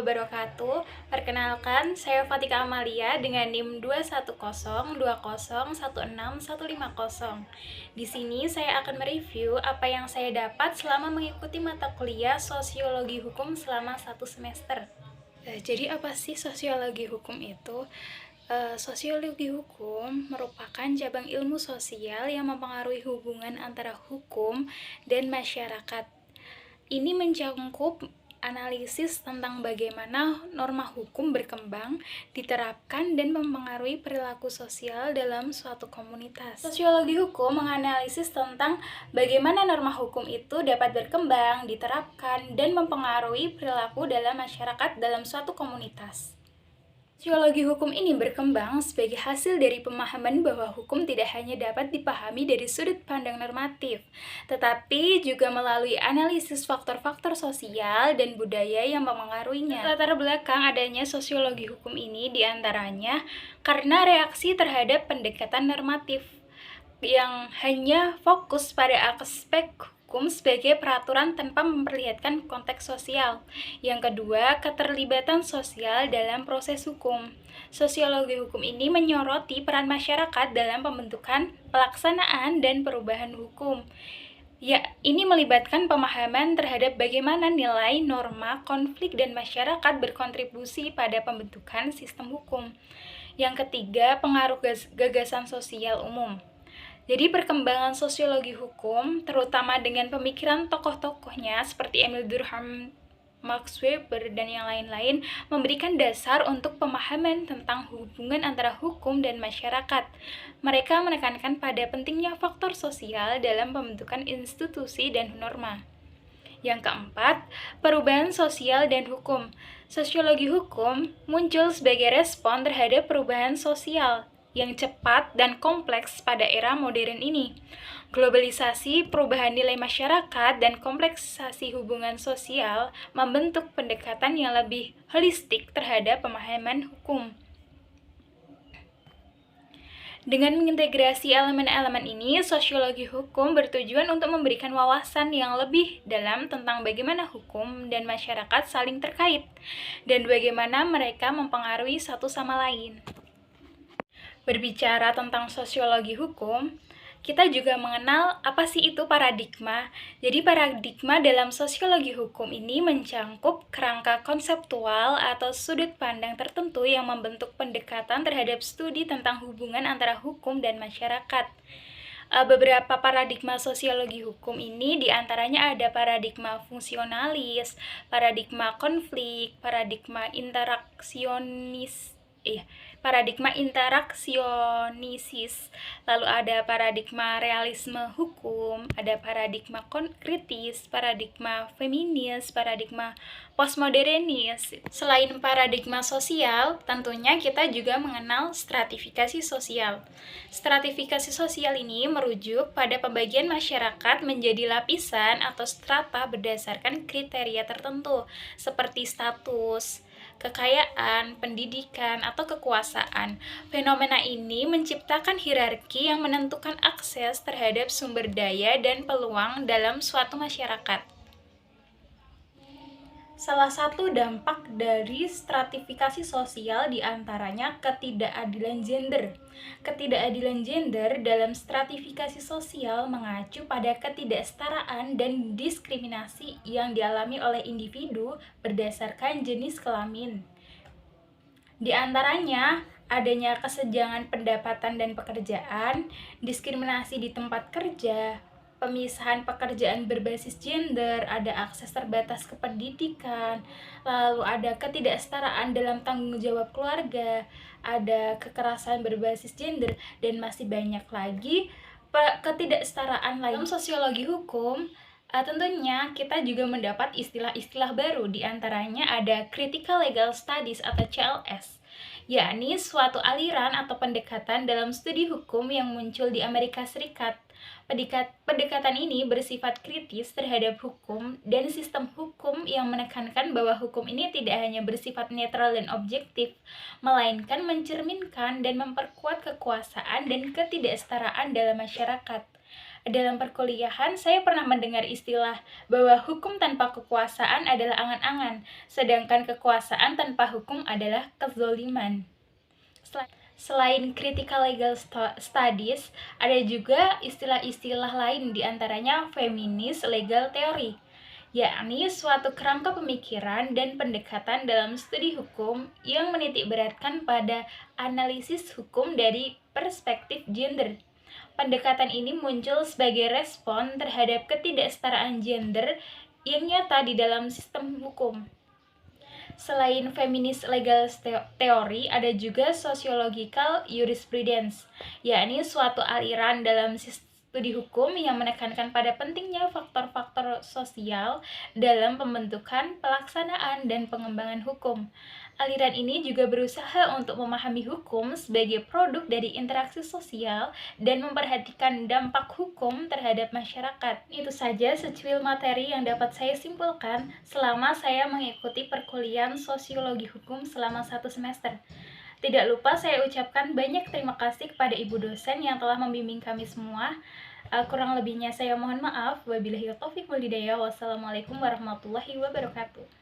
wabarakatuh. Perkenalkan, saya Fatika Amalia dengan NIM 21020161550. Di sini saya akan mereview apa yang saya dapat selama mengikuti mata kuliah Sosiologi Hukum selama 1 semester. Jadi apa sih sosiologi hukum itu? Sosiologi hukum merupakan cabang ilmu sosial yang mempengaruhi hubungan antara hukum dan masyarakat. Ini mencakup analisis tentang bagaimana norma hukum berkembang, diterapkan, dan mempengaruhi perilaku sosial dalam suatu komunitas. Sosiologi hukum menganalisis tentang bagaimana norma hukum itu dapat berkembang, diterapkan, dan mempengaruhi perilaku dalam masyarakat dalam suatu komunitas. Sosiologi hukum ini berkembang sebagai hasil dari pemahaman bahwa hukum tidak hanya dapat dipahami dari sudut pandang normatif, tetapi juga melalui analisis faktor-faktor sosial dan budaya yang mempengaruhinya. Latar belakang adanya sosiologi hukum ini diantaranya karena reaksi terhadap pendekatan normatif yang hanya fokus pada aspek hukum sebagai peraturan tanpa memperlihatkan konteks sosial. Yang kedua, keterlibatan sosial dalam proses hukum. Sosiologi hukum ini menyoroti peran masyarakat dalam pembentukan, pelaksanaan, dan perubahan hukum. Ya, ini melibatkan pemahaman terhadap bagaimana nilai, norma, konflik, dan masyarakat berkontribusi pada pembentukan sistem hukum. Yang ketiga, pengaruh gagasan sosial umum. Jadi perkembangan sosiologi hukum, terutama dengan pemikiran tokoh-tokohnya seperti Emil Durkheim, Max Weber, dan yang lain-lain, memberikan dasar untuk pemahaman tentang hubungan antara hukum dan masyarakat. Mereka menekankan pada pentingnya faktor sosial dalam pembentukan institusi dan norma. Yang keempat, perubahan sosial dan hukum. Sosiologi hukum muncul sebagai respon terhadap perubahan sosial yang cepat dan kompleks pada era modern ini. Globalisasi, perubahan nilai masyarakat, dan kompleksasi hubungan sosial membentuk pendekatan yang lebih holistik terhadap pemahaman hukum. Dengan mengintegrasi elemen-elemen ini, sosiologi hukum bertujuan untuk memberikan wawasan yang lebih dalam tentang bagaimana hukum dan masyarakat saling terkait, dan bagaimana mereka mempengaruhi satu sama lain. Berbicara tentang sosiologi hukum, kita juga mengenal apa sih itu paradigma. Jadi paradigma dalam sosiologi hukum ini mencakup kerangka konseptual atau sudut pandang tertentu yang membentuk pendekatan terhadap studi tentang hubungan antara hukum dan masyarakat. Beberapa paradigma sosiologi hukum ini diantaranya ada paradigma fungsionalis, paradigma konflik, paradigma interaksionis, lalu ada paradigma realisme hukum, ada paradigma kritis, paradigma feminis, paradigma postmodernis. Selain paradigma sosial, tentunya kita juga mengenal stratifikasi sosial. Stratifikasi sosial ini merujuk pada pembagian masyarakat menjadi lapisan atau strata berdasarkan kriteria tertentu, seperti status, kekayaan, pendidikan, atau kekuasaan. Fenomena ini menciptakan hierarki yang menentukan akses terhadap sumber daya dan peluang dalam suatu masyarakat. Salah satu dampak dari stratifikasi sosial diantaranya ketidakadilan gender. Ketidakadilan gender dalam stratifikasi sosial mengacu pada ketidaksetaraan dan diskriminasi yang dialami oleh individu berdasarkan jenis kelamin. Di antaranya, adanya kesenjangan pendapatan dan pekerjaan, diskriminasi di tempat kerja, pemisahan pekerjaan berbasis gender, ada akses terbatas ke pendidikan, lalu ada ketidaksetaraan dalam tanggung jawab keluarga, ada kekerasan berbasis gender, dan masih banyak lagi ketidaksetaraan lain. Dalam sosiologi hukum, tentunya kita juga mendapat istilah-istilah baru, diantaranya ada Critical Legal Studies atau CLS, yakni suatu aliran atau pendekatan dalam studi hukum yang muncul di Amerika Serikat. Pendekatan ini bersifat kritis terhadap hukum dan sistem hukum yang menekankan bahwa hukum ini tidak hanya bersifat netral dan objektif, melainkan mencerminkan dan memperkuat kekuasaan dan ketidaksetaraan dalam masyarakat. Dalam perkuliahan, saya pernah mendengar istilah bahwa hukum tanpa kekuasaan adalah angan-angan, sedangkan kekuasaan tanpa hukum adalah kezoliman. Selain critical legal studies, ada juga istilah-istilah lain diantaranya feminis legal theory, yakni suatu kerangka pemikiran dan pendekatan dalam studi hukum yang menitikberatkan pada analisis hukum dari perspektif gender. Pendekatan ini muncul sebagai respon terhadap ketidaksetaraan gender yang nyata di dalam sistem hukum. Selain feminis legal theory, ada juga sociological jurisprudence, yakni suatu aliran dalam studi hukum yang menekankan pada pentingnya faktor-faktor sosial dalam pembentukan, pelaksanaan, dan pengembangan hukum. Aliran ini juga berusaha untuk memahami hukum sebagai produk dari interaksi sosial dan memperhatikan dampak hukum terhadap masyarakat. Itu saja secuil materi yang dapat saya simpulkan selama saya mengikuti perkuliahan sosiologi hukum selama 1 semester. Tidak lupa saya ucapkan banyak terima kasih kepada ibu dosen yang telah membimbing kami semua. Kurang lebihnya saya mohon maaf. Wabillahi taufiq wal hidayah. Wassalamualaikum warahmatullahi wabarakatuh.